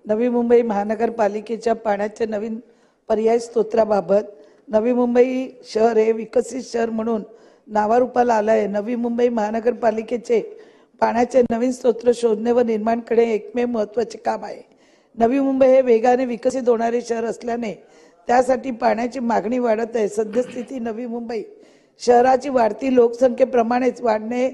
नवी मुंबई महानगरपालिकेच्या पाण्याच्या नवीन पर्याय स्तोत्राबाबत नवी मुंबई शहर हे विकसित शहर म्हणून नावारूपाला आलं आहे। नवी मुंबई महानगरपालिकेचे पाण्याचे नवीन स्तोत्र शोधणे व निर्माण करणे एकमेव महत्त्वाचे काम आहे। नवी मुंबई हे वेगाने विकसित होणारे शहर असल्याने त्यासाठी पाण्याची मागणी वाढत आहे। सद्यस्थिती नवी मुंबई शहराची वाढती लोकसंख्येप्रमाणेच वाढणे,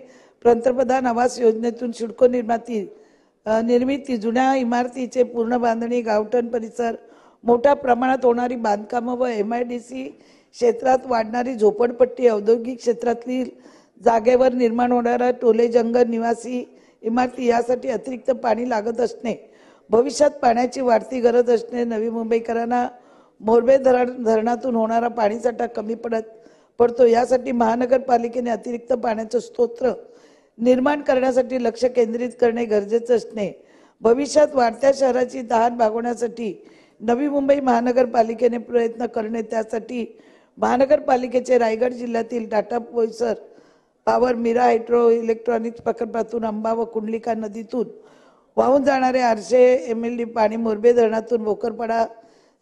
पंतप्रधान आवास योजनेतून सिडको निर्मिती, जुन्या इमारतीचे पूर्ण बांधणी, गावठण परिसर, मोठ्या प्रमाणात होणारी बांधकामं व MIDC क्षेत्रात वाढणारी झोपडपट्टी, औद्योगिक क्षेत्रातील जागेवर निर्माण होणारा टोले जंगल, निवासी इमारती यासाठी अतिरिक्त पाणी लागत असणे, भविष्यात पाण्याची वाढती गरज असणे, नवी मुंबईकरांना मोरबे धरणातून होणारा पाणीसाठा कमी पडतो। यासाठी महानगरपालिकेने अतिरिक्त पाण्याचे स्तोत्र निर्माण करण्यासाठी लक्ष केंद्रित करणे गरजेचे असणे, भविष्यात वाढत्या शहराची तहान भागवण्यासाठी नवी मुंबई महानगरपालिकेने प्रयत्न करणे, त्यासाठी महानगरपालिकेचे रायगड जिल्ह्यातील Tata Boisar power Mira hydro electronics प्रकल्पातून अंबा व कुंडलिका नदीतून वाहून जाणारे 800 MLD पाणी मोरबे धरणातून भोकरपाडा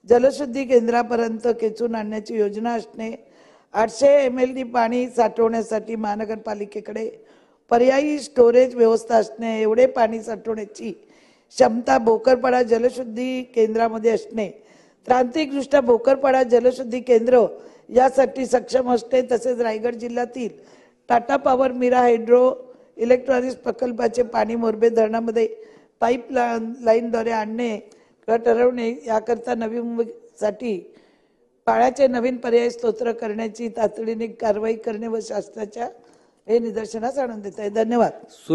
जलशुद्धी केंद्रापर्यंत खेचून आणण्याची योजना असणे, 800 MLD पाणी साठवण्यासाठी महानगरपालिकेकडे पर्यायी स्टोरेज व्यवस्था असणे, एवढे पाणी साठवण्याची क्षमता भोकरपाडा जलशुद्धी केंद्रामध्ये असणे, तांत्रिकदृष्ट्या भोकरपाडा जलशुद्धी केंद्र यासाठी सक्षम असणे, तसेच रायगड जिल्ह्यातील Tata power Mira hydro electronics प्रकल्पाचे पाणी मोरबे धरणामध्ये पाईप लाईनद्वारे आणणे ठरवणे याकरता नवी मुंबईसाठी पाण्याचे नवीन पर्याय स्तोत्र करण्याची तातडीने कारवाई करणे व शासनाच्या हे निदर्शनास आणून देत आहे। धन्यवाद।